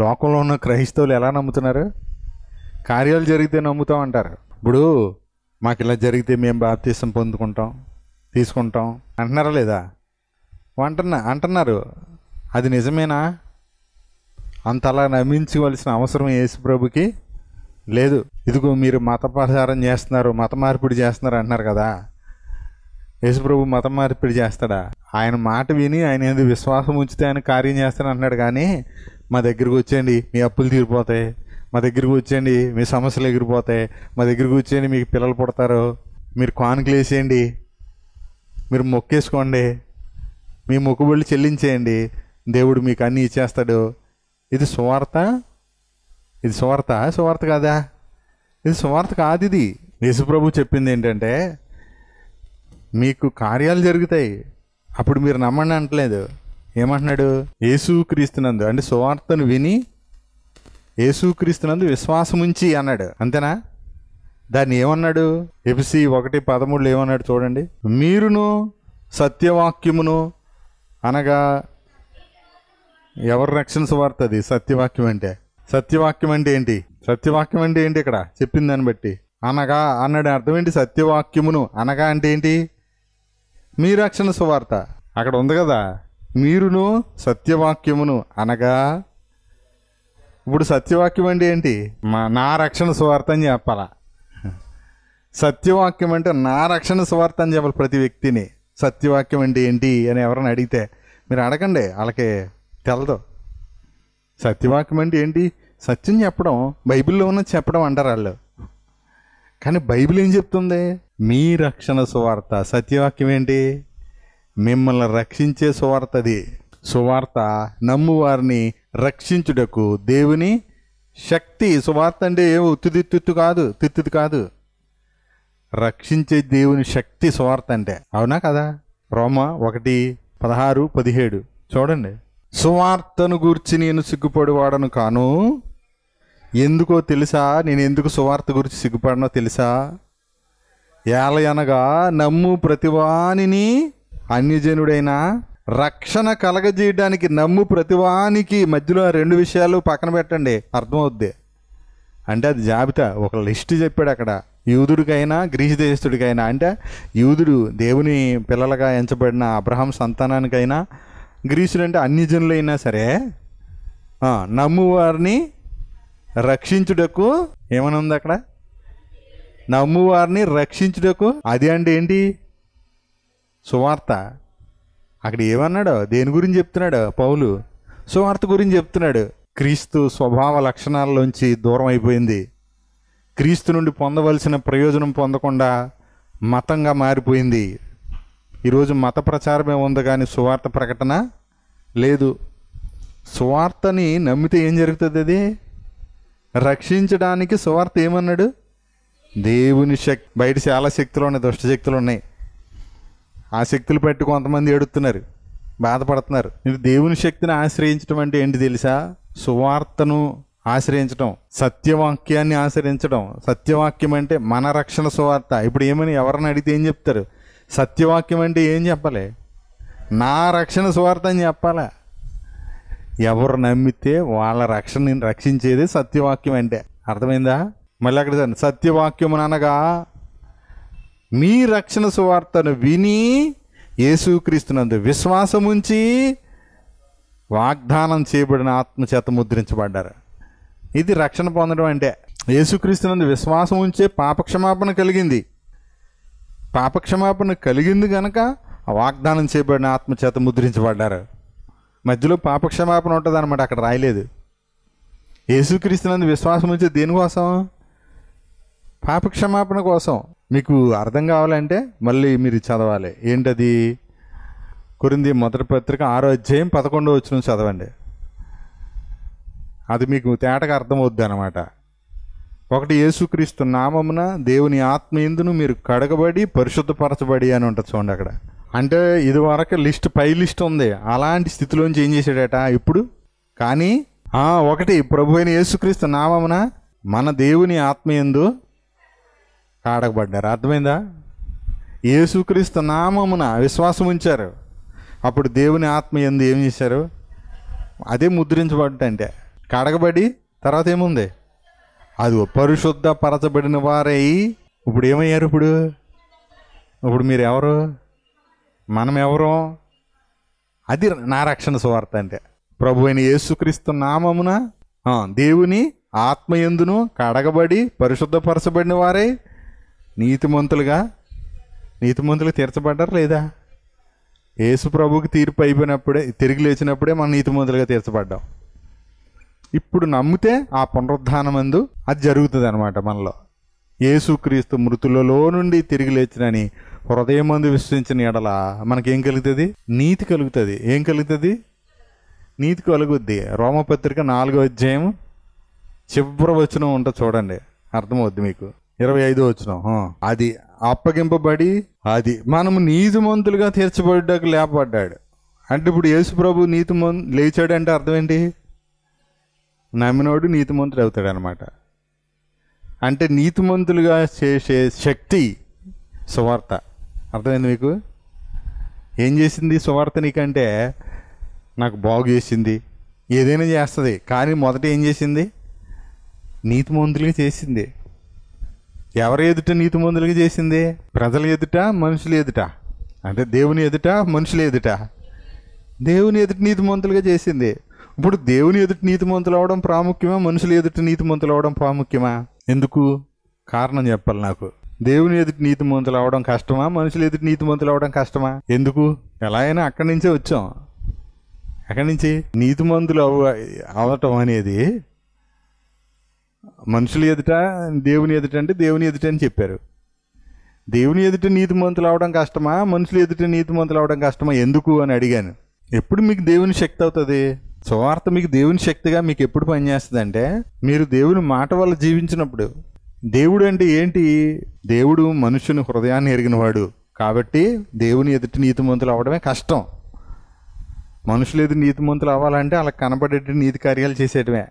లోకంలో ఉన్న క్రైస్తవులు ఎలా నమ్ముతున్నారు? కార్యాలు జరిగితే నమ్ముతాం అంటారు. ఇప్పుడు మాకు ఇలా జరిగితే మేము బాప్తీసం పొందుకుంటాం, తీసుకుంటాం అంటున్నారా లేదా? అంటున్నారు. అది నిజమేనా? అంతలా నమ్మించవలసిన అవసరం యేసుప్రభుకి లేదు. ఇదిగో మీరు మత ప్రచారం చేస్తున్నారు, మత మార్పిడి చేస్తున్నారు అంటున్నారు కదా. యేసుప్రభు మత మార్పిడి చేస్తాడా? ఆయన మాట విని ఆయన ఏది విశ్వాసం ఉంచితే ఆయన కార్యం చేస్తాను అంటున్నాడు. కానీ మా దగ్గరికి వచ్చేయండి మీ అప్పులు తీరిపోతాయి, మా దగ్గరికి వచ్చేయండి మీ సమస్యలు ఎగిరిపోతాయి, మా దగ్గరికి వచ్చేయండి మీకు పిల్లలు పుడతారు, మీరు కానుకలు వేసేయండి, మీరు మొక్కేసుకోండి, మీ మొక్కుబళ్ళు చెల్లించేయండి, దేవుడు మీకు అన్నీ ఇచ్చేస్తాడు. ఇది సువార్త? ఇది సువార్త కాదా? ఇది సువార్త కాదు. ఇది యేసుప్రభు చెప్పింది ఏంటంటే మీకు కార్యాలు జరుగుతాయి, అప్పుడు మీరు నమ్మండి అంటలేదు. ఏమంటున్నాడు? యేసుక్రీస్తునందు అంటే సువార్తను విని యేసుక్రీస్తునందు విశ్వాసం ఉంచి అన్నాడు. అంతేనా? దాన్ని ఏమన్నాడు? ఎఫెసీ 1:13 ఏమన్నాడు చూడండి. మీరును సత్యవాక్యమును అనగా ఎవరి రక్షణ సువార్త అది? సత్యవాక్యం అంటే. సత్యవాక్యం అంటే ఏంటి? సత్యవాక్యం అంటే ఏంటి? ఇక్కడ చెప్పిన దాన్ని బట్టి అనగా అన్నాడు. అర్థం ఏంటి? సత్యవాక్యమును అనగా అంటే ఏంటి? మీ రక్షణ సువార్త అక్కడ ఉంది కదా. మీరును సత్యవాక్యమును అనగా ఇప్పుడు సత్యవాక్యం అంటే ఏంటి? నా రక్షణ సువార్త అని చెప్పాలా. సత్యవాక్యం అంటే నా రక్షణ సువార్త అని చెప్పాలి ప్రతి వ్యక్తిని. సత్యవాక్యం అంటే ఏంటి అని ఎవరైనా అడిగితే మీరు అడగండి, వాళ్ళకి తెలదు. సత్యవాక్యం అంటే ఏంటి? సత్యం చెప్పడం, బైబిల్లో ఉన్నది చెప్పడం అంటారు వాళ్ళు. కానీ బైబిల్ ఏం చెప్తుంది? మీ రక్షణ సువార్త. సత్యవాక్యం ఏంటి? మిమ్మల్ని రక్షించే సువార్త. అది సువార్త నమ్ము వారిని రక్షించుటకు దేవుని శక్తి. సువార్త అంటే ఏమో తిత్తుది కాదు, రక్షించే దేవుని శక్తి సువార్త అంటే. అవునా కదా? రోమా 1:16-17 చూడండి. సువార్తను గూర్చి నేను సిగ్గుపడివాడను కాను. ఎందుకో తెలుసా? నేను ఎందుకు సువార్త గురించి సిగ్గుపడనో తెలుసా? ఏలయనగా నమ్ము ప్రతివానిని అన్యజనుడైన రక్షణ కలగజేయడానికి నమ్ము ప్రతివానికి మధ్యలో 2 విషయాలు పక్కన పెట్టండి, అర్థమవుద్ది. అంటే అది జాబితా, ఒక లిస్ట్ చెప్పాడు అక్కడ. యూదుడికైనా గ్రీసు దేశస్తుడికైనా, అంటే యూదుడు దేవుని పిల్లలుగా ఎంచబడిన అబ్రహాం సంతానానికైనా, గ్రీసుడు అంటే అన్యజనులైనా సరే నమ్ము వారిని రక్షించుటకు ఏమని ఉంది అక్కడ? నమ్ము వారిని రక్షించుటకు. అది అంటే ఏంటి? సువార్త. అక్కడ ఏమన్నాడు? దేని గురించి చెప్తున్నాడు పౌలు? సువార్త గురించి చెప్తున్నాడు. క్రీస్తు స్వభావ లక్షణాల్లోంచి దూరం అయిపోయింది. క్రీస్తు నుండి పొందవలసిన ప్రయోజనం పొందకుండా మతంగా మారిపోయింది. ఈరోజు మత ప్రచారమే ఉంది కానీ సువార్త ప్రకటన లేదు. సువార్తని నమ్మితే ఏం జరుగుతుంది? అది రక్షించడానికి సువార్త ఏమన్నాడు? దేవుని శక్తి. బయట చాలా శక్తులు ఉన్నాయి, దుష్ట శక్తులు ఉన్నాయి. ఆ శక్తులు పెట్టి కొంతమంది ఏడుతున్నారు, బాధపడుతున్నారు. ఇది దేవుని శక్తిని ఆశ్రయించడం అంటే ఏంటి తెలుసా? సువార్తను ఆశ్రయించడం, సత్యవాక్యాన్ని ఆశ్రయించడం. సత్యవాక్యం అంటే మన రక్షణ సువార్త. ఇప్పుడు ఏమని ఎవరిని అడిగితే ఏం చెప్తారు? సత్యవాక్యం అంటే ఏం చెప్పాలి? నా రక్షణ సువార్త అని చెప్పాలా. ఎవరు నమ్మితే వాళ్ళ రక్షణని రక్షించేది సత్యవాక్యం అంటే. అర్థమైందా? మళ్ళీ అక్కడ సత్యవాక్యం అనగా మీ రక్షణ సువార్తను విని యేసుక్రీస్తునందు విశ్వాసం ఉంచి వాగ్దానం చేయబడిన ఆత్మచేత ముద్రించబడ్డారు. ఇది రక్షణ పొందడం అంటే. యేసుక్రీస్తునందు విశ్వాసం ఉంచే పాపక్షమాపణ కలిగింది. పాపక్షమాపణ కలిగింది కనుక వాగ్దానం చేయబడిన ఆత్మచేత ముద్రించబడ్డారు. మధ్యలో పాపక్షమాపణ ఉంటుంది అనమాట, అక్కడ రాయలేదు. యేసుక్రీస్తునందు విశ్వాసం ఉంచే దేనికోసం? పాపక్షమాపణ కోసం. మీకు అర్థం కావాలంటే మళ్ళీ మీరు చదవాలి. ఏంటది? కొరింథీ మొదటి పత్రిక 6:11 చదవండి. అది మీకు తేటగా అర్థమవుద్ది అనమాట. 1 యేసుక్రీస్తు నామమున దేవుని ఆత్మయందును మీరు కడగబడి పరిశుద్ధపరచబడి అని ఉంటుంది చూడండి అక్కడ. అంటే ఇది వరకు పై లిస్ట్ ఉంది. అలాంటి స్థితిలోంచి ఏం చేశాడట ఇప్పుడు? కానీ 1 ప్రభు అయిన యేసుక్రీస్తు నామమున మన దేవుని ఆత్మయందు కాడగబడ్డారు. అర్థమైందా? యేసుక్రీస్తు నామమున విశ్వాసం ఉంచారు. అప్పుడు దేవుని ఆత్మయందు ఏం చేశారు? అదే ముద్రించబడ్డ అంటే. కడగబడి తర్వాత ఏముంది? అది పరిశుద్ధ పరచబడిన వారై ఇప్పుడు ఏమయ్యారు? ఇప్పుడు మీరు ఎవరు? మనం ఎవరు? అది నా రక్షణ సువార్త అంటే. ప్రభు అయిన యేసుక్రీస్తు నామమున దేవుని ఆత్మయందును కడగబడి పరిశుద్ధపరచబడిన వారై నీతిమంతులుగా తీర్చబడ్డారు లేదా? యేసు ప్రభుకి తీర్పు అయిపోయినప్పుడే, తిరిగి లేచినప్పుడే మనం నీతిమంతులుగా తీర్చబడ్డాం. ఇప్పుడు నమ్మితే ఆ పునరుద్ధానమందు అది జరుగుతుంది అనమాట మనలో. యేసుక్రీస్తు మృతులలో నుండి తిరిగి లేచినని హృదయమందు విశ్వసించిన ఎడల మనకేం కలుగుతుంది? నీతి కలుగుతుంది. ఏం కలుగుతుంది? నీతి కలుగుద్ది. రోమపత్రిక 4వ అధ్యాయం చివరి వచనం ఉంటుంది చూడండి, అర్థమవుద్ది మీకు. 25వ వచనం. అది అప్పగింపబడి అది మనము నీతిమంతులుగా తీర్చబడ్డాక లేపబడ్డాడు అంటే ఇప్పుడు యేసు ప్రభు లేచాడు అంటే అర్థం ఏంటి? నమ్మినోడు నీతిమంతుడు అవుతాడు అనమాట. అంటే నీతిమంతులుగా చేసే శక్తి సువార్త. అర్థమైంది మీకు? ఏం చేసింది సువార్త నీకంటే? నాకు బాగు చేసింది, ఏదైనా చేస్తుంది, కానీ మొదట ఏం చేసింది? నీతిమంతులుగా చేసింది. ఎవరి ఎదుట నీతిమంతులుగా చేసింది? ప్రజల ఎదుట, మనుషుల ఎదుట? అంటే దేవుని ఎదుట, మనుషుల ఎదుట? దేవుని ఎదుట నీతిమంతులుగా చేసింది. ఇప్పుడు దేవుని ఎదుట నీతిమంతులు అవడం ప్రాముఖ్యమా, మనుషుల ఎదుట నీతిమంతులు అవడం ప్రాముఖ్యమా? ఎందుకు? కారణం చెప్పాలి నాకు. దేవుని ఎదుటి నీతిమంతులు అవడం కష్టమా, మనుషులు ఎదుటి నీతిమంతులు అవడం కష్టమా? ఎందుకు? ఎలా అయినా అక్కడి నుంచే వచ్చాం. అక్కడి నుంచి నీతిమంతులు అవటం అనేది మనుషుల ఎదుట, దేవుని ఎదుట అంటే దేవుని ఎదుట అని చెప్పారు. దేవుని ఎదుట నీతిమంతులు అవడం కష్టమా, మనుషుల ఎదుట నీతిమంతులు అవడం కష్టమా? ఎందుకు అని అడిగాను. ఎప్పుడు మీకు దేవుని శక్తి అవుతుంది? సువార్త మీకు దేవుని శక్తిగా మీకు ఎప్పుడు పనిచేస్తుంది అంటే మీరు దేవుని మాట వల్ల జీవించినప్పుడు. దేవుడు అంటే ఏంటి? దేవుడు మనుషుని హృదయాన్ని ఎరిగినవాడు కాబట్టి దేవుని ఎదుటి నీతిమంతులు అవ్వడమే కష్టం. మనుషులు ఎదుటి నీతిమంతులు అవ్వాలంటే అలా కనబడేటి నీతి కార్యాలు చేసేయటమే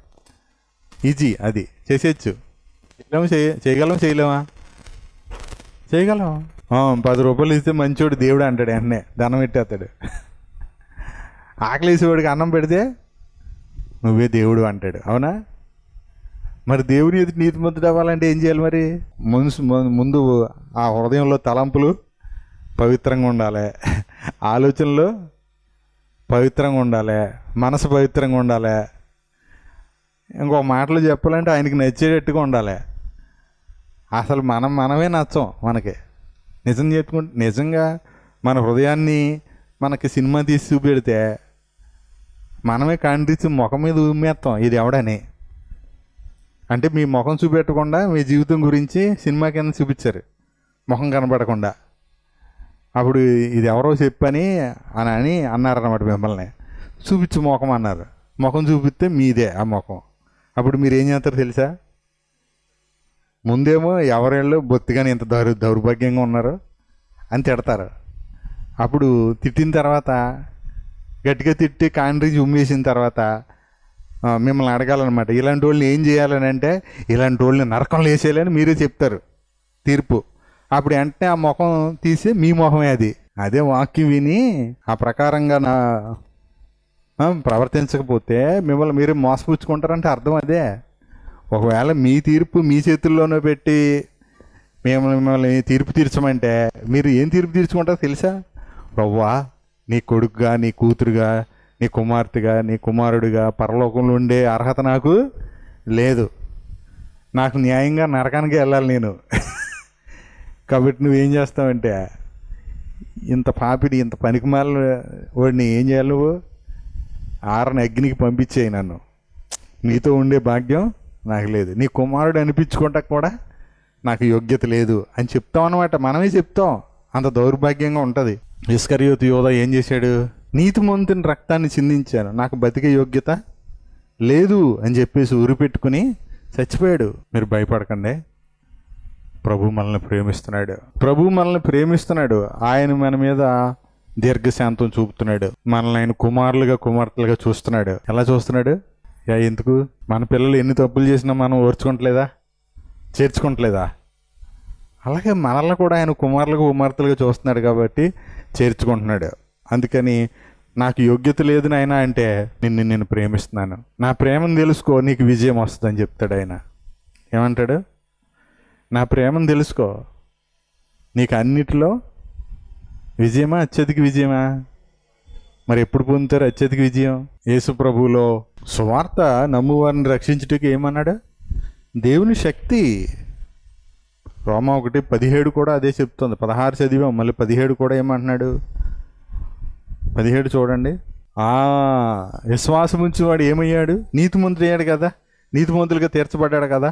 ఈజీ. అది చేసేయచ్చు. చేయగలమా? చేయగలం. 10 రూపాయలు ఇస్తే మంచోడు దేవుడు అంటాడు, వెంటనే దండం పెట్టేస్తాడు. ఆకలేసేవాడికి అన్నం పెడితే నువ్వే దేవుడు అంటాడు. అవునా? మరి దేవుని ఎదుటి నీతిమంతుడు అవ్వాలంటే ఏం చేయాలి? మరి ముందు ఆ హృదయంలో తలంపులు పవిత్రంగా ఉండాలి, ఆలోచనలు పవిత్రంగా ఉండాలి, మనసు పవిత్రంగా ఉండాలి. ఇంకో మాటలు చెప్పాలంటే ఆయనకి నచ్చేటట్టుగా ఉండాలి. అసలు మనమే నచ్చం మనకి. నిజంగా మన హృదయాన్ని మనకి సినిమా తీసి చూపెడితే మనమే ఖండించి ముఖం మీద ఉమ్మేస్తాం ఇది ఎవడని. అంటే మీ ముఖం చూపెట్టకుండా మీ జీవితం గురించి సినిమా కింద చూపించారు, ముఖం కనబడకుండా. అప్పుడు ఇది ఎవరో చెప్పని అని అన్నారన్నమాట. మిమ్మల్ని చూపించు ముఖం అన్నారు. ముఖం చూపిస్తే మీదే ఆ ముఖం. అప్పుడు మీరు ఏం చేస్తారు తెలుసా? ముందేమో ఎవరేళ్ళు బొత్తిగానే ఇంత దౌర్భాగ్యంగా ఉన్నారు అని తిడతారు. అప్పుడు తిట్టిన తర్వాత, గట్టిగా తిట్టి కాండ్రించి ఉమ్మేసిన తర్వాత మిమ్మల్ని అడగాలన్నమాట, ఇలాంటి వాళ్ళని ఏం చేయాలని అంటే ఇలాంటి వాళ్ళని నరకంలో వేసేయాలని మీరే చెప్తారు తీర్పు. అప్పుడు వెంటనే ఆ ముఖం తీసి మీ ముఖమే అది. అదే వాక్యం విని ఆ ప్రకారంగా ప్రవర్తించకపోతే మిమ్మల్ని మీరు మోసపుచ్చుకుంటారంటే అర్థం అదే. ఒకవేళ మీ తీర్పు మీ చేతుల్లోనే పెట్టి మిమ్మల్ని తీర్పు తీర్చమంటే మీరు ఏం తీర్పు తీర్చుకుంటారో తెలుసా? ప్రభువా, నీ కొడుకుగా, నీ కూతురుగా, నీ కుమార్తెగా, నీ కుమారుడిగా పరలోకంలో ఉండే అర్హత నాకు లేదు. నాకు న్యాయంగా నరకానికి వెళ్ళాలి నేను. కాబట్టి నువ్వేం చేస్తావంటే ఇంత పాపిడి, ఇంత పనికిమాల వాడిని ఏం చేయాలి? నువ్వు ఆరని అగ్నికి పంపించేయి నన్ను. నీతో ఉండే భాగ్యం నాకు లేదు, నీ కుమారుడు అనిపించుకుంటా కూడా నాకు యోగ్యత లేదు అని చెప్తాం అన్నమాట. మనమే చెప్తాం. అంత దౌర్భాగ్యంగా ఉంటుంది. ఇస్కరియోతు యోధా ఏం చేశాడు? నీతిమంతుని రక్తాన్ని చిందించాను, నాకు బతికే యోగ్యత లేదు అని చెప్పేసి ఉరిపెట్టుకుని చచ్చిపోయాడు. మీరు భయపడకండి, ప్రభు మనల్ని ప్రేమిస్తున్నాడు. ఆయన మన మీద దీర్ఘశాంతం చూపుతున్నాడు. మనల్ని ఆయన కుమారులుగా, కుమార్తెలుగా చూస్తున్నాడు. ఎలా చూస్తున్నాడు? ఎందుకు? మన పిల్లలు ఎన్ని తప్పులు చేసినా మనం ఓర్చుకోవట్లేదా, చేర్చుకోవట్లేదా? అలాగే మనల్ని కూడా ఆయన కుమారులుగా, కుమార్తెలుగా చూస్తున్నాడు కాబట్టి చేర్చుకుంటున్నాడు. అందుకని నాకు యోగ్యత లేదు నాయన అంటే, నేను ప్రేమిస్తున్నాను, నా ప్రేమను తెలుసుకో, నీకు విజయం వస్తుందని చెప్తాడు ఆయన. ఏమంటాడు? నా ప్రేమను తెలుసుకో, నీకు అన్నిటిలో విజయమా, అత్యధిక విజయమా? మరి ఎప్పుడు పొందుతారు అత్యధిక విజయం? యేసు ప్రభువులో సువార్త నమ్మువారిని రక్షించుటకు ఏమన్నాడు? దేవుని శక్తి. రోమా 1:17 కూడా అదే చెప్తుంది. 16 చదివాం, మళ్ళీ 17 కూడా ఏమంటున్నాడు? 17 చూడండి. విశ్వాసం ఉంచేవాడు ఏమయ్యాడు? నీతిమంతుడు అయ్యాడు కదా, నీతిమంతులుగా తీర్చబడ్డాడు కదా.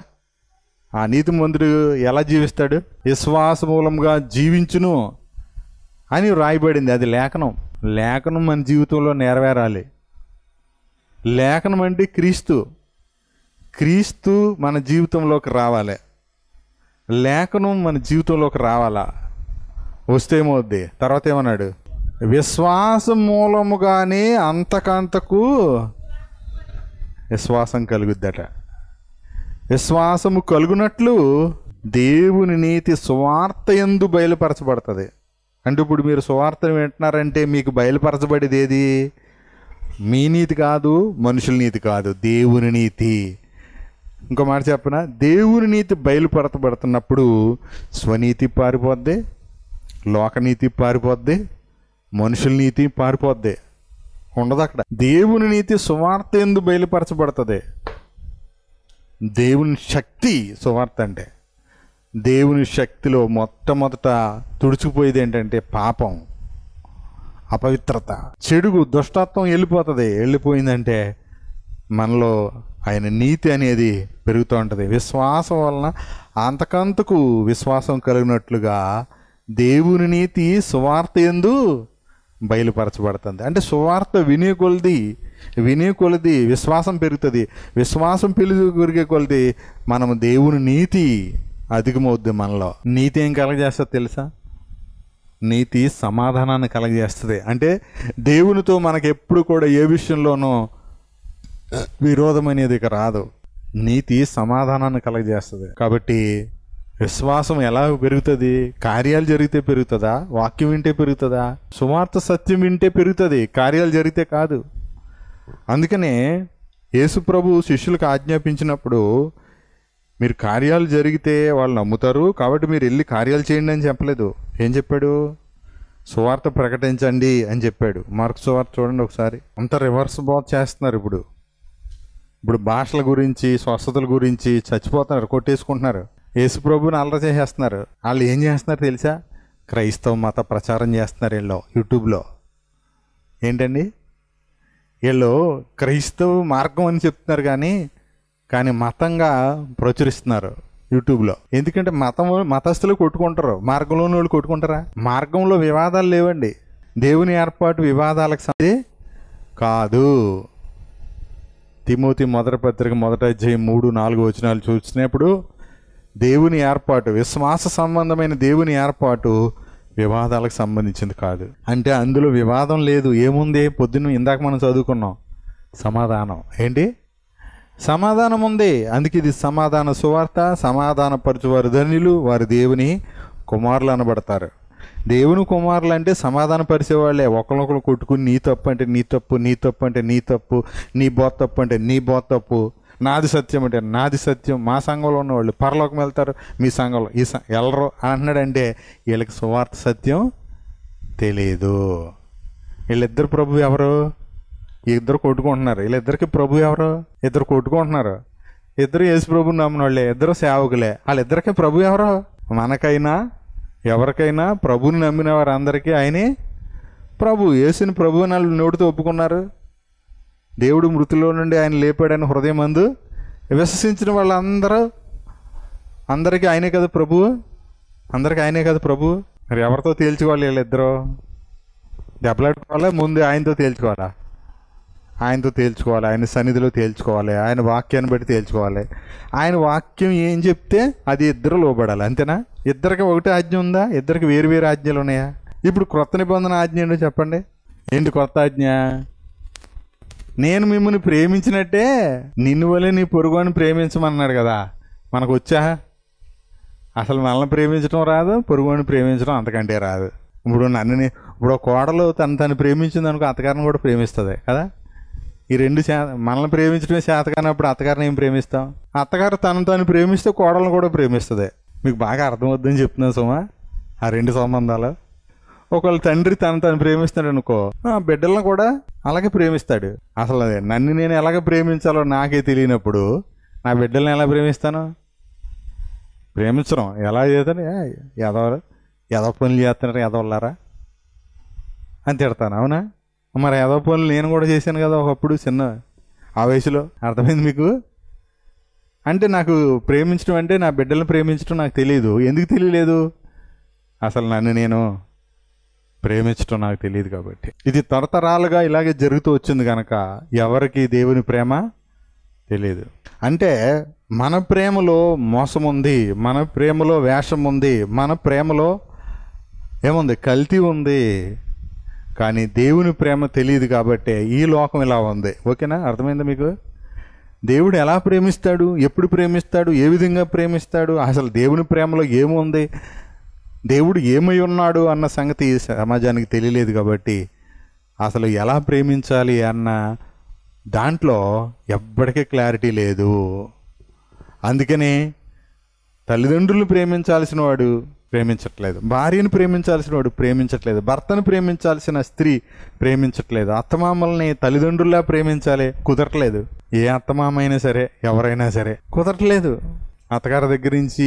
ఆ నీతిమంతుడు ఎలా జీవిస్తాడు? విశ్వాస మూలంగా జీవించును అని వ్రాయబడింది. అది లేఖనం. లేఖనం మన జీవితంలో నెరవేరాలి. లేఖనం అంటే క్రీస్తు మన జీవితంలోకి రావాలి. లేఖనం మన జీవితంలోకి రావాలా? వస్తే ఏమవుద్ది? తర్వాత ఏమన్నాడు? విశ్వాసం మూలముగానే అంతకంతకు విశ్వాసం కలుగుద్దట. విశ్వాసము కలుగునట్లు దేవుని నీతి సువార్త యందు బయలుపరచబడుతుంది. అంటే ఇప్పుడు మీరు సువార్తను వింటున్నారంటే మీకు బయలుపరచబడేది ఏది? మీ నీతి కాదు, మనుషుల నీతి కాదు, దేవుని నీతి. ఇంకో మాట చెప్పనా? దేవుని నీతి బయలుపరచబడుతున్నప్పుడు స్వనీతి పారిపోద్ది, లోకనీతి పారిపోద్ది, మనుషుల నీతి పారిపోద్ది, ఉండదు అక్కడ. దేవుని నీతి సువార్త యందు బయలుపరచబడుతుంది. దేవుని శక్తి సువార్త అంటే. దేవుని శక్తిలో మొట్టమొదట తుడుచుకుపోయేది ఏంటంటే పాపం, అపవిత్రత, చెడుగు, దుష్టత్వం వెళ్ళిపోయిందంటే మనలో ఆయన నీతి అనేది పెరుగుతూ ఉంటుంది. విశ్వాసం వలన అంతకంతకు విశ్వాసం కలిగినట్లుగా దేవుని నీతి సువార్త యందు బయలుపరచబడుతుంది. అంటే సువార్త వినే కొలది విశ్వాసం పెరుగుతుంది. విశ్వాసం పెరిగే కొలది మనము దేవుని నీతి అధికమవుద్ది మనలో. నీతి ఏం కలగజేస్తుంది తెలుసా? నీతి సమాధానాన్ని కలగజేస్తుంది. అంటే దేవునితో మనకు ఎప్పుడు కూడా ఏ విషయంలోనూ విరోధం అనేది ఇక రాదు. నీతి సమాధానాన్ని కలగజేస్తుంది. కాబట్టి విశ్వాసం ఎలా పెరుగుతుంది? కార్యాలు జరిగితే పెరుగుతుందా? వాక్యం వింటే పెరుగుతుందా? సువార్త సత్యం వింటే పెరుగుతుంది, కార్యాలు జరిగితే కాదు. అందుకనే యేసు ప్రభు శిష్యులకు ఆజ్ఞాపించినప్పుడు, మీరు కార్యాలు జరిగితే వాళ్ళు నమ్ముతారు కాబట్టి మీరు వెళ్ళి కార్యాలు చేయండి అని చెప్పలేదు. ఏం చెప్పాడు? సువార్త ప్రకటించండి అని చెప్పాడు. మార్కు సువార్త చూడండి ఒకసారి. అంత రివర్స్ బోధ చేస్తున్నారు. ఇప్పుడు భాషల గురించి, స్వస్థతల గురించి చచ్చిపోతున్నారు, కొట్టేసుకుంటున్నారు. యేసు ప్రభుని అల్లరి చేసేస్తున్నారు. వాళ్ళు ఏం చేస్తున్నారు తెలుసా? క్రైస్తవ మత ప్రచారం చేస్తున్నారు వీళ్ళు యూట్యూబ్లో. ఏంటండి? వీళ్ళు క్రైస్తవ మార్గం అని చెప్తున్నారు కానీ మతంగా ప్రచురిస్తున్నారు యూట్యూబ్లో. ఎందుకంటే మతస్థులు కొట్టుకుంటారు, మార్గంలోని వాళ్ళు కొట్టుకుంటారా? మార్గంలో వివాదాలు లేవండి. దేవుని ఏర్పాటు వివాదాలకు సంబంధించి కాదు. తిమోతి మొదటి పత్రిక 1వ అధ్యాయం 3-4 వచనాలు చూసినప్పుడు దేవుని ఏర్పాటు, విశ్వాస సంబంధమైన దేవుని ఏర్పాటు వివాదాలకు సంబంధించింది కాదు. అంటే అందులో వివాదం లేదు. ఏముంది? పొద్దున్న ఇందాక మనం చదువుకున్నాం, సమాధానం. ఏంటి? సమాధానం ఉంది. అందుకే ఇది సమాధాన సువార్త. సమాధానపరచువారు ధన్యులు, వారు దేవుని కుమారులు అనబడతారు. దేవుని కుమారులు అంటే సమాధానపరిచేవాళ్ళే. ఒకరినొకరు కొట్టుకుని నీ తప్పు అంటే నీ తప్పు, నీ తప్పు అంటే నీ తప్పు, నీ బోధ తప్పు అంటే నీ బోధ తప్పు, నాది సత్యం అంటే నాది సత్యం. మా సంఘంలో ఉన్నవాళ్ళు పరలోకం వెళ్తారు, మీ సంఘంలో వెళ్ళరు అంటున్నాడంటే వీళ్ళకి సువార్త సత్యం తెలియదు. వీళ్ళిద్దరు ప్రభు ఎవరు? ఇద్దరు కొట్టుకుంటున్నారు. వీళ్ళిద్దరికి ప్రభు ఎవరు? ఇద్దరు కొట్టుకుంటున్నారు. ఇద్దరు యేసు ప్రభుని నమ్మిన వాళ్ళే, ఇద్దరు సేవకులే. వాళ్ళిద్దరికీ ప్రభు ఎవరు? మనకైనా ఎవరికైనా ప్రభుని నమ్మిన వారందరికీ ఆయనే ప్రభు. యేసుని ప్రభు అని వాళ్ళు నోటితో ఒప్పుకున్నారు. దేవుడు మృతిలో నుండి ఆయన లేపాడని హృదయం అందు విశ్వసించిన అందరికీ ఆయనే కదా ప్రభు. అందరికీ ఆయనే కదా ప్రభు. మరి ఎవరితో తేల్చుకోవాలి? వీళ్ళిద్దరూ దెబ్బలాడుకోవాలా? ముందు ఆయనతో తేల్చుకోవాలా? ఆయనతో తేల్చుకోవాలి, ఆయన సన్నిధిలో తేల్చుకోవాలి, ఆయన వాక్యాన్ని బట్టి తేల్చుకోవాలి. ఆయన వాక్యం ఏం చెప్తే అది ఇద్దరు లోబడాలి. అంతేనా? ఇద్దరికి ఒకటే ఆజ్ఞ ఉందా? ఇద్దరికి వేరు వేరు ఆజ్ఞలు ఉన్నాయా? ఇప్పుడు క్రొత్త నిబంధన ఆజ్ఞ ఏంటో చెప్పండి. ఏంటి కొత్త ఆజ్ఞ? నేను మిమ్మల్ని ప్రేమించినట్టే నిన్ను వలె నీ పొరుగుని ప్రేమించమన్నాడు కదా. మనకు వచ్చా? అసలు మనల్ని ప్రేమించడం రాదు, పొరుగుని ప్రేమించడం అంతకంటే రాదు. ఇప్పుడు ఇప్పుడు ఒక కోడలు తను ప్రేమించింది అనుకో, అత్తగారిని కూడా ప్రేమిస్తుంది కదా. ఈ రెండు మనల్ని ప్రేమించడమే చేత కానప్పుడు అత్తగారిని ఏం ప్రేమిస్తాం? అత్తగారు తను ప్రేమిస్తే కోడలను కూడా ప్రేమిస్తుంది. మీకు బాగా అర్థమవుద్దని చెప్తున్నాను సుమా. ఆ రెండు సంబంధాలు, ఒకవేళ తండ్రి తను ప్రేమిస్తాడు అనుకో, బిడ్డలను కూడా అలాగే ప్రేమిస్తాడు. అసలు నన్ను నేను ఎలాగ ప్రేమించాలో నాకే తెలియనప్పుడు నా బిడ్డల్ని ఎలా ప్రేమిస్తాను? ప్రేమించడం ఎలా చేస్తాను? ఎదవ పనులు చేస్తున్నారు ఎదవల్లారా అని తిడతాను. అవునా? మరి ఎదవ పనులు నేను కూడా చేశాను కదా ఒకప్పుడు, చిన్న ఆ వయసులో. అర్థమైంది మీకు? అంటే నాకు ప్రేమించడం అంటే నా బిడ్డలను ప్రేమించడం నాకు తెలియదు. ఎందుకు తెలియలేదు? అసలు నన్ను నేను ప్రేమించడం నాకు తెలియదు కాబట్టి. ఇది తరతరాలుగా ఇలాగే జరుగుతూ వచ్చింది కనుక ఎవరికి దేవుని ప్రేమ తెలియదు. అంటే మన ప్రేమలో మోసం ఉంది, మన ప్రేమలో వేషం ఉంది, మన ప్రేమలో ఏముంది? కల్తీ ఉంది. కానీ దేవుని ప్రేమ తెలియదు కాబట్టి ఈ లోకం ఇలా ఉంది. ఓకేనా? అర్థమైందా మీకు? దేవుడు ఎలా ప్రేమిస్తాడు, ఎప్పుడు ప్రేమిస్తాడు, ఏ విధంగా ప్రేమిస్తాడు, అసలు దేవుని ప్రేమలో ఏముంది, దేవుడు ఏమై ఉన్నాడు అన్న సంగతి సమాజానికి తెలియలేదు కాబట్టి అసలు ఎలా ప్రేమించాలి అన్న దాంట్లో ఎవ్వడికే క్లారిటీ లేదు. అందుకని తల్లిదండ్రులు ప్రేమించాల్సిన వాడు ప్రేమించట్లేదు, భార్యను ప్రేమించాల్సిన వాడు ప్రేమించట్లేదు, భర్తను ప్రేమించాల్సిన స్త్రీ ప్రేమించట్లేదు, అత్తమామల్ని తల్లిదండ్రుల్లా ప్రేమించాలి, కుదరట్లేదు. ఏ అత్తమామ అయినా సరే, ఎవరైనా సరే కుదరట్లేదు. అత్తగారి దగ్గర నుంచి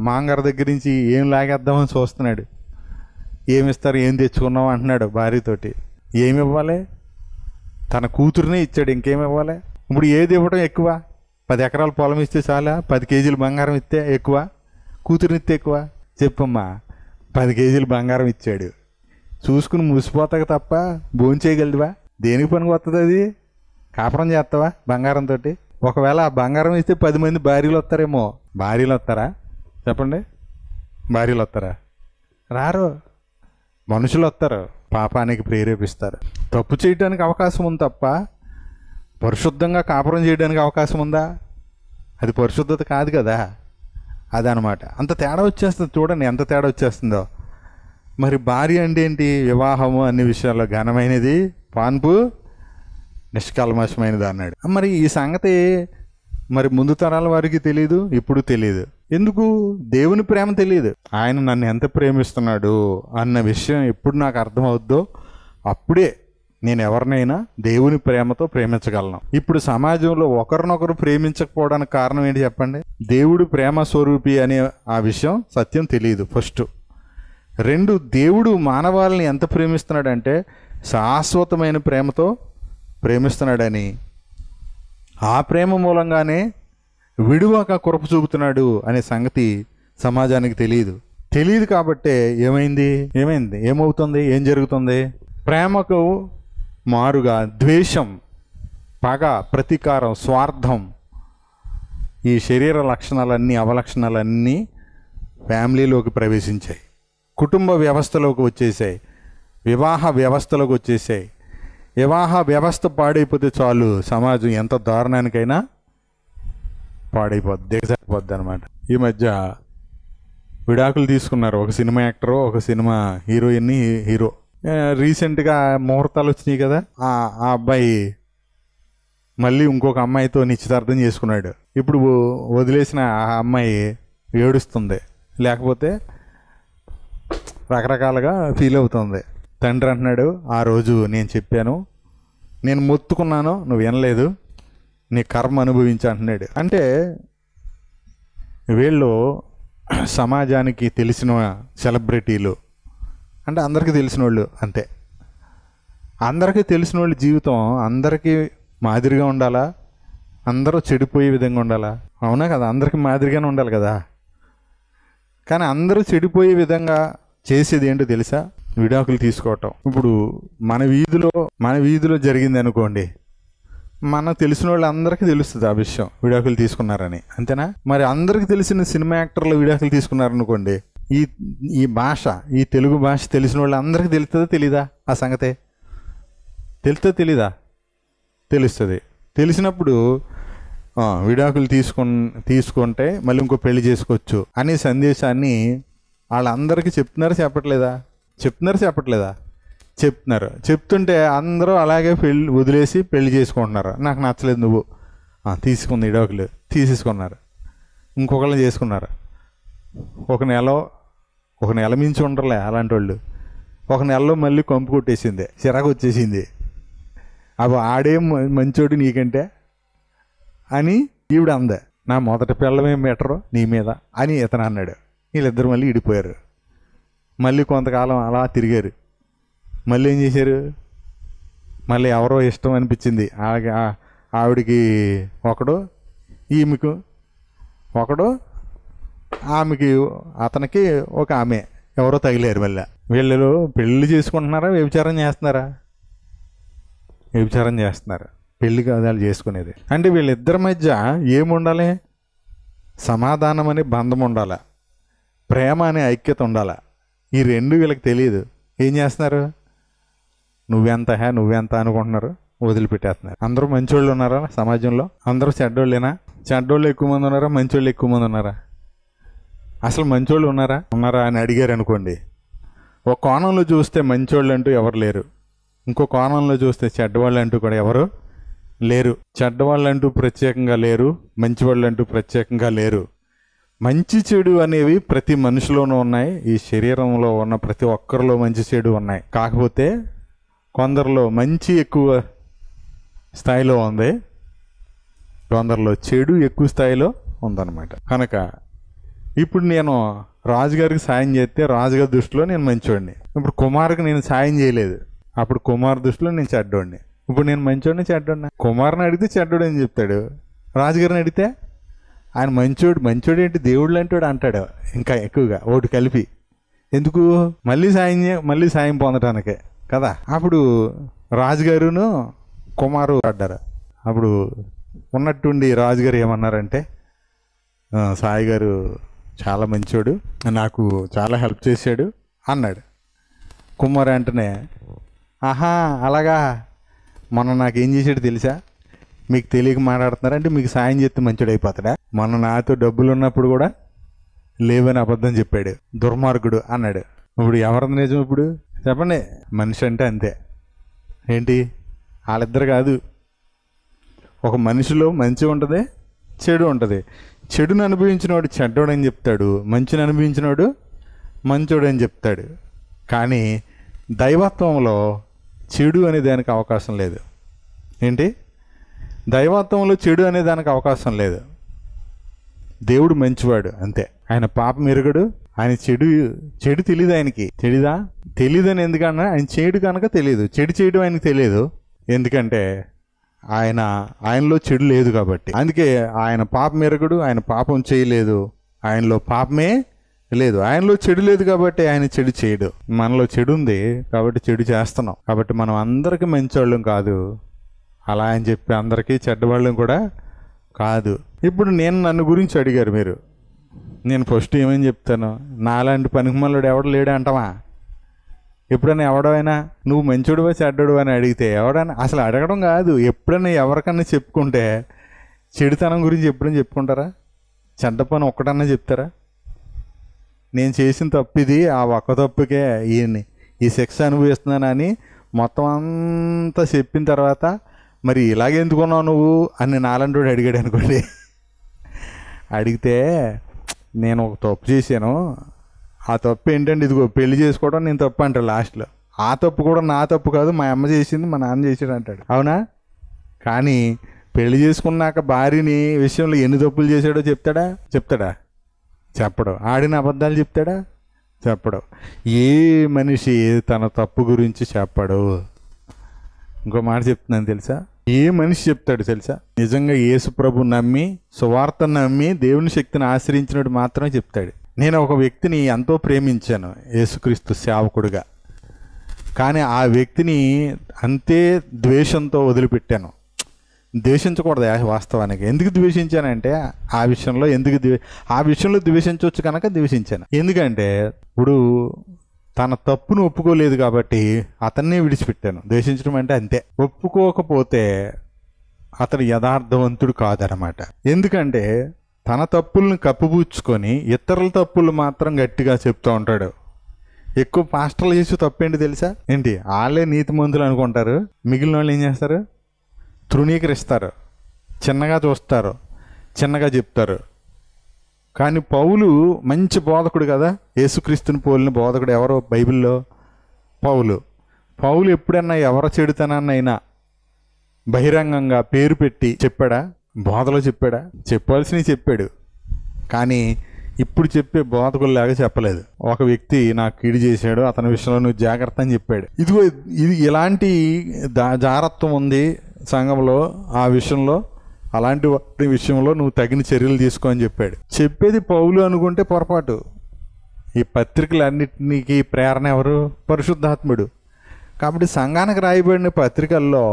మాంగారి దగ్గర నుంచి ఏం లాగేద్దామని చూస్తున్నాడు. ఏమిస్తారు, ఏం తెచ్చుకున్నావు అంటున్నాడు భార్యతోటి. ఏమి ఇవ్వాలి? తన కూతురునే ఇచ్చాడు, ఇంకేమి ఇవ్వాలి? ఇప్పుడు ఏది ఇవ్వడం ఎక్కువ? 10 ఎకరాల పొలం ఇస్తే చాలా, 10 కేజీలు బంగారం ఇస్తే ఎక్కువ, కూతురునిస్తే ఎక్కువ? చెప్పమ్మా. 10 కేజీలు బంగారం ఇచ్చాడు, చూసుకుని ముసిపోతాక తప్ప భోంచేయగలదువా? దేనికి పనికి వస్తుంది అది? కాపురం చేస్తావా బంగారంతో? ఒకవేళ ఆ బంగారం ఇస్తే 10 మంది భార్యలు వస్తారేమో. భార్యలు వస్తారా చెప్పండి? భార్యలు వస్తారా? రారు. మనుషులు వస్తారు, పాపానికి ప్రేరేపిస్తారు. తప్పు చేయడానికి అవకాశం ఉంది తప్ప పరిశుద్ధంగా కాపురం చేయడానికి అవకాశం ఉందా? అది పరిశుద్ధత కాదు కదా. అదనమాట. అంత తేడా వచ్చేస్తుంది. చూడండి ఎంత తేడా వచ్చేస్తుందో. మరి భార్య అంటే ఏంటి? వివాహము అన్ని విషయాల్లో ఘనమైనది, పాన్పు నిష్కల్మషమైనది అన్నాడు. మరి ఈ సంగతి మరి ముందు తరాల వారికి తెలియదు, ఇప్పుడు తెలియదు. ఎందుకు? దేవుని ప్రేమ తెలియదు. ఆయన నన్ను ఎంత ప్రేమిస్తున్నాడు అన్న విషయం ఎప్పుడు నాకు అర్థమవుద్దో అప్పుడే నేను ఎవరినైనా దేవుని ప్రేమతో ప్రేమించగలను. ఇప్పుడు సమాజంలో ఒకరినొకరు ప్రేమించకపోవడానికి కారణం ఏంటి చెప్పండి? దేవుడు ప్రేమ స్వరూపి అనే ఆ విషయం సత్యం తెలియదు ఫస్ట్. 2, దేవుడు మానవాళిని ఎంత ప్రేమిస్తున్నాడంటే శాశ్వతమైన ప్రేమతో ప్రేమిస్తున్నాడని, ఆ ప్రేమ మూలంగానే విడువక కృప చూపుతున్నాడు అనే సంగతి సమాజానికి తెలియదు కాబట్టే ఏమవుతుంది? ఏం జరుగుతుంది? ప్రేమకు మారుగా ద్వేషం, పగ, ప్రతీకారం, స్వార్థం, ఈ శరీర లక్షణాలన్నీ, అవలక్షణాలన్నీ ఫ్యామిలీలోకి ప్రవేశించాయి, కుటుంబ వ్యవస్థలోకి వచ్చేసాయి, వివాహ వ్యవస్థలోకి వచ్చేసాయి. వివాహ వ్యవస్థ పాడైపోతే చాలు సమాజం ఎంత దారుణానికైనా దిగజారిపోద్ది అనమాట. ఈ మధ్య విడాకులు తీసుకున్నారు ఒక సినిమా యాక్టరు, ఒక సినిమా హీరోయిన్ని, హీరో. రీసెంట్గా ముహూర్తాలు వచ్చినాయి కదా, ఆ అబ్బాయి మళ్ళీ ఇంకొక అమ్మాయితో నిశ్చితార్థం చేసుకున్నాడు. ఇప్పుడు వదిలేసిన ఆ అమ్మాయి ఏడుస్తుంది, లేకపోతే రకరకాలుగా ఫీల్ అవుతుంది. తండ్రి అంటున్నాడు, ఆ రోజు నేను చెప్పాను, నేను మొత్తుకున్నాను, నువ్వు వినలేదు, నీ కర్మ అనుభవించు అంటున్నాడు. అంటే వీళ్ళు సమాజానికి తెలిసిన సెలబ్రిటీలు, అంటే అందరికీ తెలిసిన వాళ్ళు అంతే. అందరికీ తెలిసిన వాళ్ళ జీవితం అందరికీ మాదిరిగా ఉండాలా? అందరూ చెడిపోయే విధంగా ఉండాలా? అవునా కదా? అందరికీ మాదిరిగానే ఉండాలి కదా. కానీ అందరూ చెడిపోయే విధంగా చేసేది ఏంటో తెలుసా? విడాకులు తీసుకోవటం. ఇప్పుడు మన వీధిలో జరిగింది అనుకోండి, మనకు తెలిసిన వాళ్ళు అందరికీ తెలుస్తుంది ఆ విషయం, విడాకులు తీసుకున్నారని. అంతేనా? మరి అందరికీ తెలిసిన సినిమా యాక్టర్లు విడాకులు తీసుకున్నారనుకోండి, ఈ భాష, ఈ తెలుగు భాష తెలిసిన వాళ్ళు అందరికీ తెలుస్తుందా తెలీదా? ఆ సంగతే తెలీదా? తెలుస్తుంది. తెలిసినప్పుడు విడాకులు తీసుకుంటే మళ్ళీ ఇంకో పెళ్లి చేసుకోవచ్చు అనే సందేశాన్ని వాళ్ళందరికీ చెప్తున్నారా చెప్పట్లేదా? చెప్తున్నారు చెప్పట్లేదా? చెప్తున్నారు. చెప్తుంటే అందరూ అలాగే వదిలేసి పెళ్లి చేసుకుంటున్నారు. నాకు నచ్చలేదు నువ్వు తీసుకుంది ఇడోకులు తీసేసుకున్నారు. ఇంకొకళ్ళు చేసుకున్నారు. ఒక నెల మించి ఉండరులే అలాంటి వాళ్ళు. ఒక నెలలో మళ్ళీ కంపు కొట్టేసింది, చిరాకు వచ్చేసింది. అవి ఆడేం మంచోడు నీకంటే అని ఈవిడ అందే. నా మొదటి పిల్లమేం బెటరు నీ మీద అని ఇతను అన్నాడు. వీళ్ళిద్దరు మళ్ళీ ఇడిపోయారు. మళ్ళీ కొంతకాలం అలా తిరిగారు. మళ్ళీ ఏం చేశారు? మళ్ళీ ఎవరో ఇష్టం అనిపించింది ఆవిడికి ఒకడు, ఈమెకు ఒకడు, ఆమెకి అతనికి ఒక ఆమె ఎవరో తగిలేరు. మళ్ళీ వీళ్ళు పెళ్ళి చేసుకుంటున్నారా వ్యభిచారం చేస్తున్నారా? వ్యభిచారం చేస్తున్నారు. పెళ్లి కాదు వాళ్ళు చేసుకునేది. అంటే వీళ్ళిద్దరి మధ్య ఏముండాలి? సమాధానం అనే బంధం ఉండాలి, ప్రేమ అనే ఐక్యత ఉండాలి. ఈ రెండు వీళ్ళకి తెలియదు. ఏం చేస్తున్నారు? నువ్వెంత అనుకుంటున్నారు, వదిలిపెట్టేస్తున్నారు. అందరూ మంచోళ్ళు ఉన్నారా సమాజంలో? అందరూ చెడ్డోళ్ళేనా? చెడ్డోళ్ళు ఎక్కువ మంది ఉన్నారా, మంచోళ్ళు ఎక్కువ మంది ఉన్నారా? అసలు మంచోళ్ళు ఉన్నారా అని అడిగారు అనుకోండి, ఒక కోణంలో చూస్తే మంచోళ్ళు అంటూ ఎవరు లేరు, ఇంకో కోణంలో చూస్తే చెడ్డవాళ్ళు అంటూ కూడా ఎవరు లేరు. చెడ్డవాళ్ళు అంటూ ప్రత్యేకంగా లేరు, మంచివాళ్ళు అంటూ ప్రత్యేకంగా లేరు. మంచి చెడు అనేవి ప్రతి మనిషిలోనూ ఉన్నాయి. ఈ శరీరంలో ఉన్న ప్రతి ఒక్కరిలో మంచి చెడు ఉన్నాయి. కాకపోతే కొందరిలో మంచి ఎక్కువ స్థాయిలో ఉంది, కొందరిలో చెడు ఎక్కువ స్థాయిలో ఉందన్నమాట. కనుక ఇప్పుడు నేను రాజుగారికి సాయం చేస్తే రాజుగారి దృష్టిలో నేను మంచోడిని. ఇప్పుడు కుమారుకి నేను సాయం చేయలేదు, అప్పుడు కుమార్ దృష్టిలో నేను చెడ్డోడిని. ఇప్పుడు నేను మంచోడిని చెడ్డోడిని? కుమారుని అడిగితే చెడ్డోడు అని చెప్తాడు, రాజుగారిని అడిగితే ఆయన మంచోడు ఏంటి దేవుళ్ళు అంటాడు అంటాడు. ఇంకా ఎక్కువగా ఓటు కలిపి ఎందుకు? మళ్ళీ సాయం పొందటానికే కదా. అప్పుడు రాజుగారును కుమారు పడ్డారు. అప్పుడు ఉన్నట్టుండి రాజుగారు ఏమన్నారంటే, సాయి గారు చాలా మంచోడు, నాకు చాలా హెల్ప్ చేశాడు అన్నాడు. కుమార్ వెంటనే, ఆహా అలాగా, మొన్న నాకేం చేశాడు తెలుసా? మీకు తెలియక మాట్లాడుతున్నారంటే మీకు సాయం చేస్తే మంచోడు అయిపోతాడా? మొన్న నాతో డబ్బులు ఉన్నప్పుడు కూడా లేవని అబద్ధం చెప్పాడు, దుర్మార్గుడు అన్నాడు. ఇప్పుడు ఎవరిది నిజం? ఇప్పుడు చెప్పండి. మనిషి అంటే అంతే. ఏంటి? వాళ్ళిద్దరు కాదు. ఒక మనిషిలో మంచి ఉంటుంది, చెడు ఉంటుంది. చెడుని అనుభవించినవాడు చెడ్డోడు అని చెప్తాడు, మంచిని అనుభవించినవాడు మంచోడు అని చెప్తాడు. కానీ దైవత్వంలో చెడు అనే దానికి అవకాశం లేదు. ఏంటి? దైవత్వంలో చెడు అనే దానికి అవకాశం లేదు. దేవుడు మంచివాడు అంతే. ఆయన పాపం ఎరుగడు, ఆయన చెడు తెలియదు. ఆయనకి తెలీదని ఎందుకన్నా? ఆయన చెడు కనుక తెలియదు. చెడు చేయడం ఆయనకి తెలియదు, ఎందుకంటే ఆయనలో చెడు లేదు కాబట్టి. అందుకే ఆయన పాపం ఎరగడు, ఆయన పాపం చేయలేదు, ఆయనలో పాపమే లేదు. ఆయనలో చెడు లేదు కాబట్టి ఆయన చెడు చేయడు. మనలో చెడు ఉంది కాబట్టి చెడు చేస్తున్నాం. కాబట్టి మనం అందరికీ మంచివాళ్ళం కాదు, అలా అని చెప్పి అందరికీ చెడ్డవాళ్ళం కూడా కాదు. ఇప్పుడు నన్ను గురించి అడిగారు మీరు, నేను ఫస్ట్ ఏమని చెప్తాను? నాలాంటి పనికిమాలోడు ఎవడు లేడు అంటావా? ఎప్పుడైనా ఎవడైనా నువ్వు మంచోడువా చెడ్డోడు అని అడిగితే ఎవడైనా, అసలు అడగడం కాదు, ఎప్పుడైనా ఎవరికన్నా చెప్పుకుంటే చెడుతనం గురించి ఎప్పుడైనా చెప్పుకుంటారా? చెడ్డ పని ఒక్కటన్నా చెప్తారా? నేను చేసిన తప్పు ఇది, ఆ ఒక్క తప్పుకే ఈ శిక్ష అనుభవిస్తున్నానని మొత్తం అంతా చెప్పిన తర్వాత, మరి ఇలాగే ఎందుకున్నావు నువ్వు అని నాలంటోడు అడిగాడు అనుకోండి. అడిగితే నేను ఒక తప్పు చేశాను, ఆ తప్పు ఏంటంటే ఇదిగో పెళ్లి చేసుకోవడం నేను తప్పు అంటాడు లాస్ట్లో. ఆ తప్పు కూడా నా తప్పు కాదు, మా అమ్మ చేసింది, మా నాన్న చేసాడు అంటాడు. అవునా? కానీ పెళ్లి చేసుకున్నాక భార్యని విషయంలో ఎన్ని తప్పులు చేశాడో చెప్తాడా? చెప్పడు. ఆడిన అబద్ధాలు చెప్తాడా? చెప్పడు. ఏ మనిషి తన తప్పు గురించి చెప్పడు. ఇంకో మాట చెప్తున్నాను తెలుసా? ఏ మనిషి చెప్తాడు తెలుసా? నిజంగా యేసు ప్రభు నమ్మి, సువార్తను నమ్మి, దేవుని శక్తిని ఆశ్రయించినట్టు మాత్రమే చెప్తాడు. నేను ఒక వ్యక్తిని ఎంతో ప్రేమించాను యేసుక్రీస్తు సేవకుడుగా, కానీ ఆ వ్యక్తిని అంతే ద్వేషంతో వదిలిపెట్టాను. ద్వేషించకూడదు వాస్తవానికి. ఎందుకు ద్వేషించానంటే ఆ విషయంలో ద్వేషించవచ్చు కనుక ద్వేషించాను. ఎందుకంటే ఇప్పుడు తన తప్పును ఒప్పుకోలేదు కాబట్టి అతన్నే విడిచిపెట్టాను. ద్వేషించడం అంటే అంతే. ఒప్పుకోకపోతే అతడు యథార్థవంతుడు కాదనమాట. ఎందుకంటే తన తప్పుల్ని కప్పుపుచ్చుకొని ఇతరుల తప్పులు మాత్రం గట్టిగా చెప్తూ ఉంటాడు. ఎక్కువ పాస్టర్లు చేసి తప్పేంటి తెలుసా? ఏంటి, వాళ్ళే నీతిమంతులు అనుకుంటారు, మిగిలిన వాళ్ళు ఏం చేస్తారు? తృణీకరిస్తారు, చిన్నగా చూస్తారు, చిన్నగా చెప్తారు. కానీ పౌలు మంచి బోధకుడు కదా, యేసుక్రీస్తుని పోలిన బోధకుడు ఎవరో బైబిల్లో? పౌలు ఎప్పుడన్నా ఎవరు చెడుతనైనా బహిరంగంగా పేరు పెట్టి చెప్పాడా? బోధలో చెప్పాడా? చెప్పాల్సినవి చెప్పాడు, కానీ ఇప్పుడు చెప్పే బోధకుల్లాగా చెప్పలేదు. ఒక వ్యక్తి నాకు కీడు చేశాడు, అతని విషయంలో నువ్వు జాగ్రత్త అని చెప్పాడు. ఇది ఇలాంటి జాగ్రత్తం ఉంది సంఘంలో, ఆ విషయంలో, అలాంటి వాటి విషయంలో నువ్వు తగిన చర్యలు తీసుకో అని చెప్పాడు. చెప్పేది పౌలు అనుకుంటే పొరపాటు. ఈ పత్రికలన్నిటికీ ప్రేరణ ఎవరు? పరిశుద్ధాత్ముడు. కాబట్టి సంఘానికి రాయబడిన పత్రికల్లో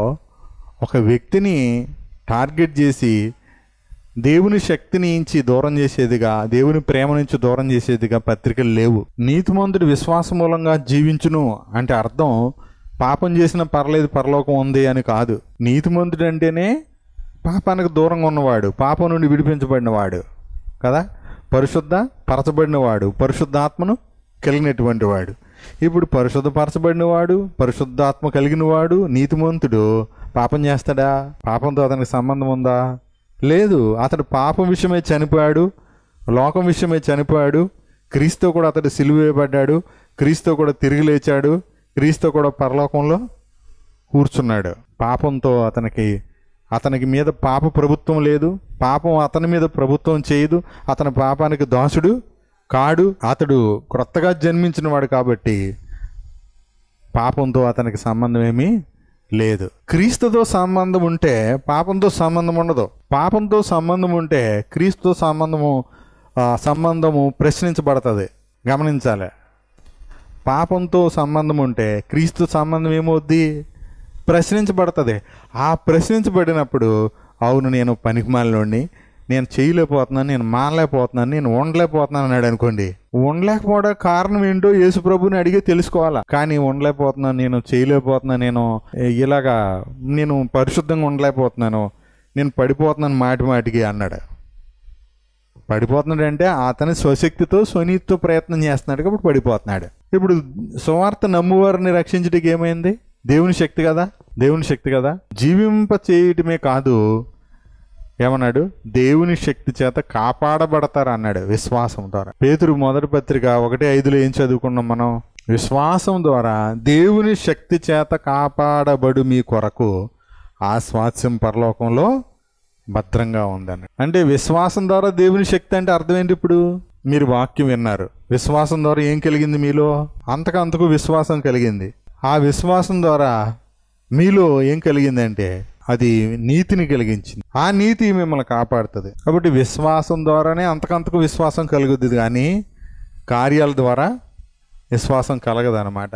ఒక వ్యక్తిని టార్గెట్ చేసి దేవుని శక్తిని నుంచి దూరం చేసేదిగా, దేవుని ప్రేమ నుంచి దూరం చేసేదిగా పత్రికలు లేవు. నీతిమంతుడు విశ్వాస మూలంగా జీవించును అంటే అర్థం పాపం చేసిన పర్లేదు, పరలోకం ఉంది అని కాదు. నీతిమంతుడు అంటేనే పాపానికి దూరంగా ఉన్నవాడు, పాపం నుండి విడిపించబడినవాడు కదా, పరిశుద్ధ పరచబడినవాడు, పరిశుద్ధాత్మను కలిగినటువంటి వాడు. ఇప్పుడు పరిశుద్ధపరచబడినవాడు, పరిశుద్ధాత్మ కలిగినవాడు, నీతిమంతుడు పాపం చేస్తాడా? పాపంతో అతనికి సంబంధం ఉందా? లేదు. అతడు పాపం విషయమే చనిపోయాడు, లోకం విషయమే చనిపోయాడు. క్రీస్తు కూడా అతడు సిలువ వేయబడ్డాడు, క్రీస్తు కూడా తిరిగి లేచాడు, క్రీస్తు కూడా పరలోకంలో కూర్చున్నాడు. పాపంతో అతనికి మీద పాప ప్రభుత్వం లేదు, పాపం అతని మీద ప్రభుత్వం చేయదు, అతని పాపానికి దాసుడు కాడు. అతడు క్రొత్తగా జన్మించిన వాడు కాబట్టి పాపంతో అతనికి సంబంధం ఏమీ లేదు. క్రీస్తుతో సంబంధం ఉంటే పాపంతో సంబంధం ఉండదు. పాపంతో సంబంధం ఉంటే క్రీస్తుతో సంబంధము ప్రశ్నించబడుతుంది. గమనించాలి. పాపంతో సంబంధం ఉంటే క్రీస్తు సంబంధం ఏమవుద్ది? ప్రశ్నించబడుతుంది. ఆ ప్రశ్నించబడినప్పుడు అవును నేను పనికిమాలినోడిని, నేను చేయలేకపోతున్నాను, నేను మానలేకపోతున్నాను, నేను ఉండలేకపోతున్నాను అన్నాడు అనుకోండి. ఉండలేకపోవడం కారణం ఏంటో యేసు ప్రభుని అడిగి తెలుసుకోవాలా. కానీ ఉండలేకపోతున్నాను, నేను చేయలేకపోతున్నాను, నేను పరిశుద్ధంగా ఉండలేకపోతున్నాను, నేను పడిపోతున్నాను మాటికి అన్నాడు. పడిపోతున్నాడు అంటే అతని స్వశక్తితో స్వనీతితో ప్రయత్నం చేస్తున్నాడు కాబట్టి పడిపోతున్నాడు. ఇప్పుడు సువార్త నమ్మువారిని రక్షించడానికి ఏమైంది? దేవుని శక్తి కదా. జీవింప చేయటమే కాదు, ఏమన్నాడు? దేవుని శక్తి చేత కాపాడబడతారు అన్నాడు విశ్వాసం ద్వారా. పేతురు మొదటి పత్రిక 1:5 ఏం చదువుకున్నాం మనం? విశ్వాసం ద్వారా దేవుని శక్తి చేత కాపాడబడు మీ కొరకు ఆ స్వాస్థ్యం పరలోకంలో భద్రంగా ఉందని. అంటే విశ్వాసం ద్వారా దేవుని శక్తి అంటే అర్థం ఏంటి? ఇప్పుడు మీరు వాక్యం విన్నారు, విశ్వాసం ద్వారా ఏం కలిగింది మీలో? అంతకంతకు విశ్వాసం కలిగింది. ఆ విశ్వాసం ద్వారా మీలో ఏం కలిగిందంటే అది నీతిని కలిగించింది. ఆ నీతి మిమ్మల్ని కాపాడుతుంది. కాబట్టి విశ్వాసం ద్వారానే అంతకంతకు విశ్వాసం కలుగుద్ది, కానీ కార్యాల ద్వారా విశ్వాసం కలగదు అన్నమాట.